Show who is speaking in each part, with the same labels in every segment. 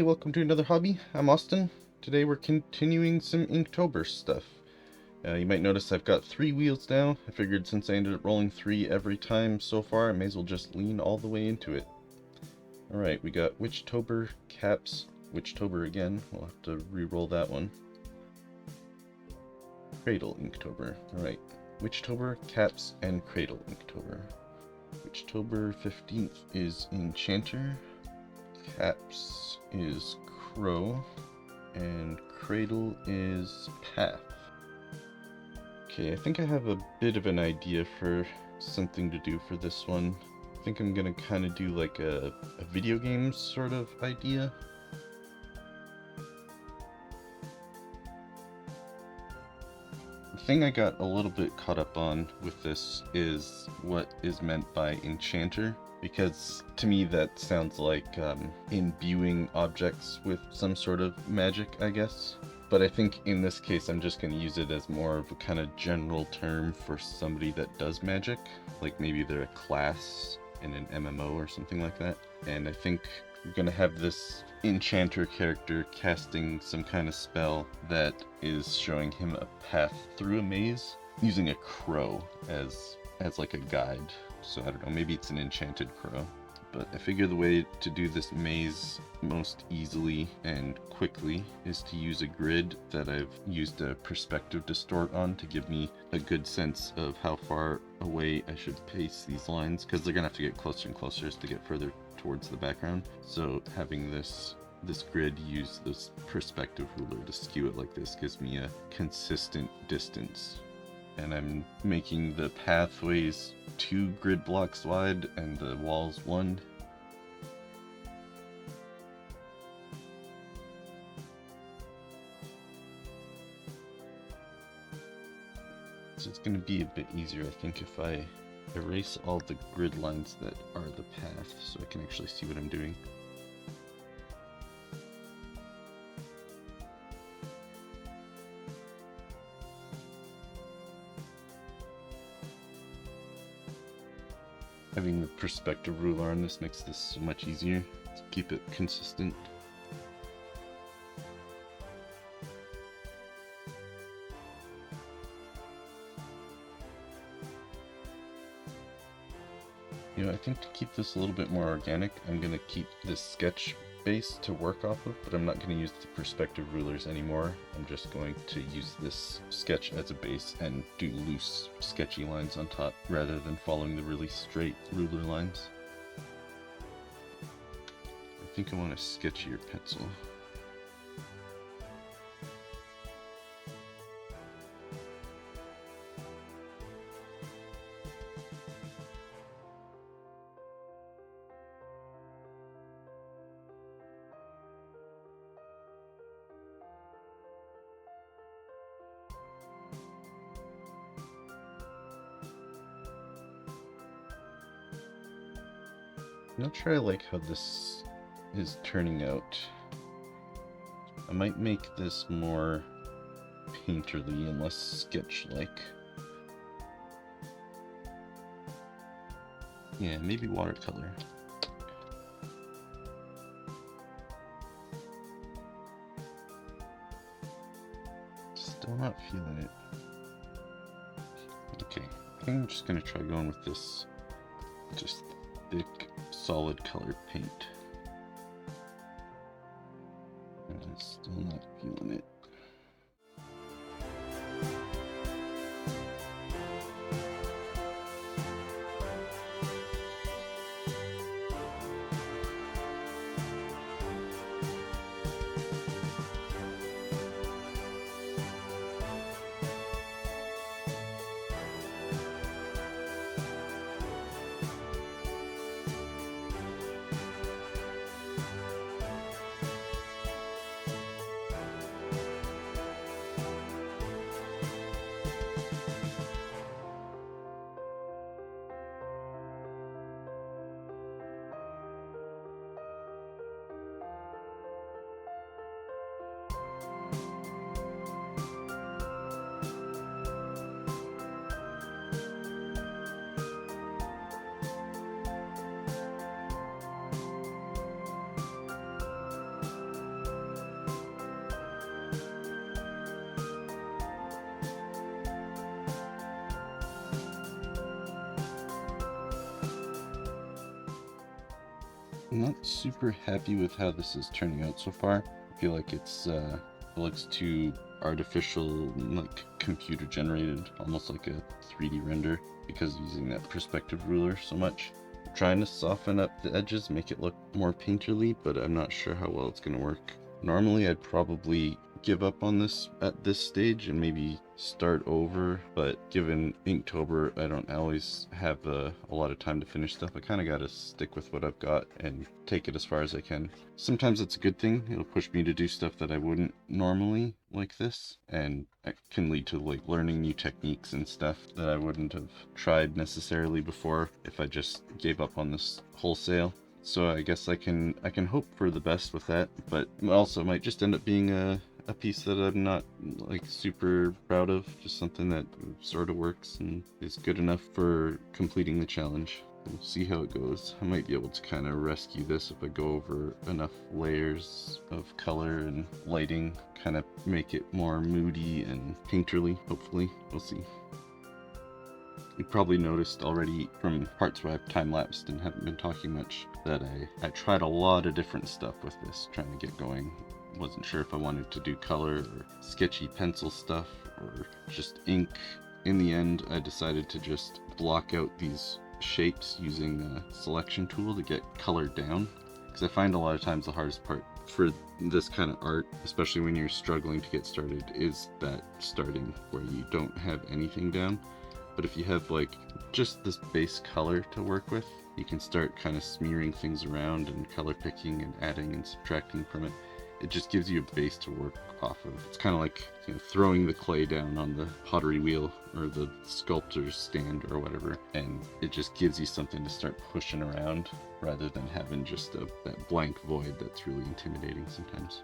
Speaker 1: Hey, welcome to another hobby. I'm Austin. Today we're continuing some Inktober stuff. You might notice I've got 3 wheels now. I figured since I ended up rolling 3 every time so far, I may as well just lean all the way into it. Alright, we got Witchtober, Caps, Witchtober again. We'll have to re-roll that one. Cradle Inktober. Alright, Witchtober, Caps, and Cradle Inktober. Witchtober 15th is Enchanter. Caps is Crow, and Cradle is Path. Okay, I think I have a bit of an idea for something to do for this one. I think I'm gonna kind of do like a video game sort of idea. The thing I got a little bit caught up on with this is what is meant by Enchanter. Because to me that sounds like imbuing objects with some sort of magic, I guess. But I think in this case I'm just going to use it as more of a kind of general term for somebody that does magic. Like maybe they're a class in an MMO or something like that. And I think we're going to have this Enchanter character casting some kind of spell that is showing him a path through a maze using a crow as like a guide. So I don't know, maybe it's an enchanted crow. But I figure the way to do this maze most easily and quickly is to use a grid that I've used a perspective distort on to give me a good sense of how far away I should pace these lines, because they're gonna have to get closer and closer as to get further towards the background. So having this grid use this perspective ruler to skew it like this gives me a consistent distance. And I'm making the pathways 2 grid blocks wide and the walls 1. So it's going to be a bit easier, I think, if I erase all the grid lines that are the path so I can actually see what I'm doing. Having the perspective ruler on this makes this so much easier to keep it consistent. You know, I think to keep this a little bit more organic, I'm going to keep this sketch base to work off of, but I'm not going to use the perspective rulers anymore. I'm just going to use this sketch as a base and do loose, sketchy lines on top rather than following the really straight ruler lines. I think I want a sketchier pencil. I'm not sure I like how this is turning out. I might make this more painterly and less sketch-like. Yeah, maybe watercolor. Still not feeling it. Okay, I think I'm just gonna try going with this just thick, solid colored paint. And I'm still not feeling it. I'm not super happy with how this is turning out so far. I feel like it looks too artificial, like computer generated, almost like a 3D render because using that perspective ruler so much. I'm trying to soften up the edges, make it look more painterly, but I'm not sure how well it's going to work. Normally I'd probably give up on this at this stage and maybe start over, but given Inktober, I don't always have a lot of time to finish stuff. I kind of got to stick with what I've got and take it as far as I can. Sometimes it's a good thing. It'll push me to do stuff that I wouldn't normally, like this, and it can lead to like learning new techniques and stuff that I wouldn't have tried necessarily before if I just gave up on this wholesale. So I guess I can hope for the best with that, but also might just end up being a piece that I'm not like super proud of, just something that sort of works and is good enough for completing the challenge. We'll see how it goes. I might be able to kind of rescue this if I go over enough layers of color and lighting, kind of make it more moody and painterly, hopefully. We'll see. You probably noticed already from parts where I've time-lapsed and haven't been talking much that I tried a lot of different stuff with this, trying to get going. Wasn't sure if I wanted to do color or sketchy pencil stuff or just ink. In the end, I decided to just block out these shapes using a selection tool to get color down, because I find a lot of times the hardest part for this kind of art, especially when you're struggling to get started, is that starting where you don't have anything down. But if you have like just this base color to work with, you can start kind of smearing things around and color picking and adding and subtracting from it. It just gives you a base to work off of. It's kind of like, you know, throwing the clay down on the pottery wheel or the sculptor's stand or whatever, and it just gives you something to start pushing around rather than having just that blank void that's really intimidating sometimes.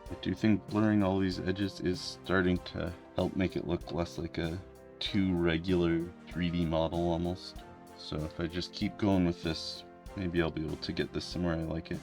Speaker 1: I do think blurring all these edges is starting to help make it look less like a too regular 3D model almost. So if I just keep going with this, maybe I'll be able to get this somewhere I like it.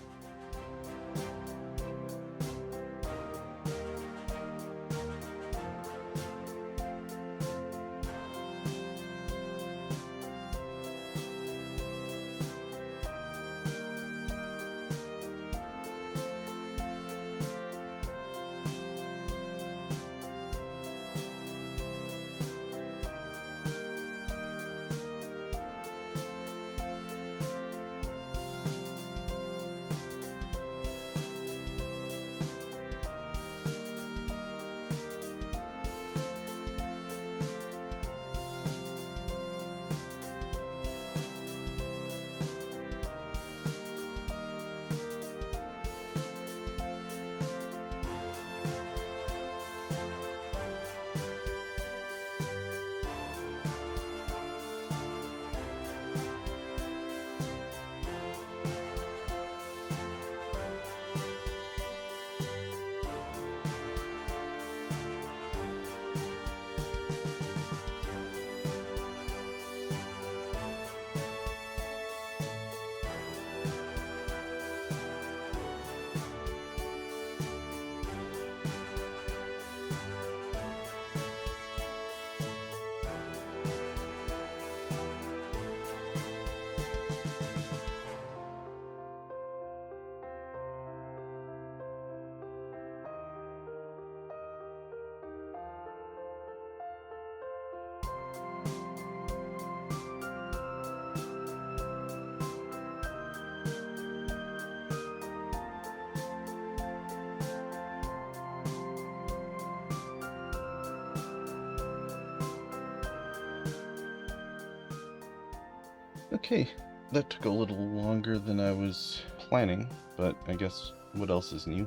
Speaker 1: Okay, that took a little longer than I was planning, but I guess what else is new?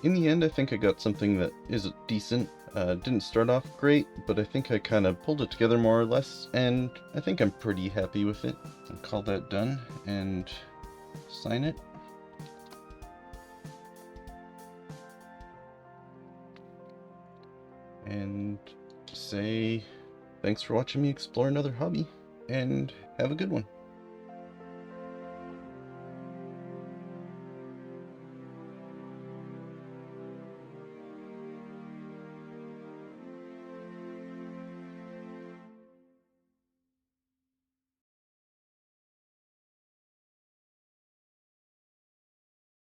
Speaker 1: In the end, I think I got something that is decent. Didn't start off great, but I think I kind of pulled it together more or less, and I think I'm pretty happy with it. I'll call that done and sign it. And say thanks for watching me explore another hobby, and have a good one.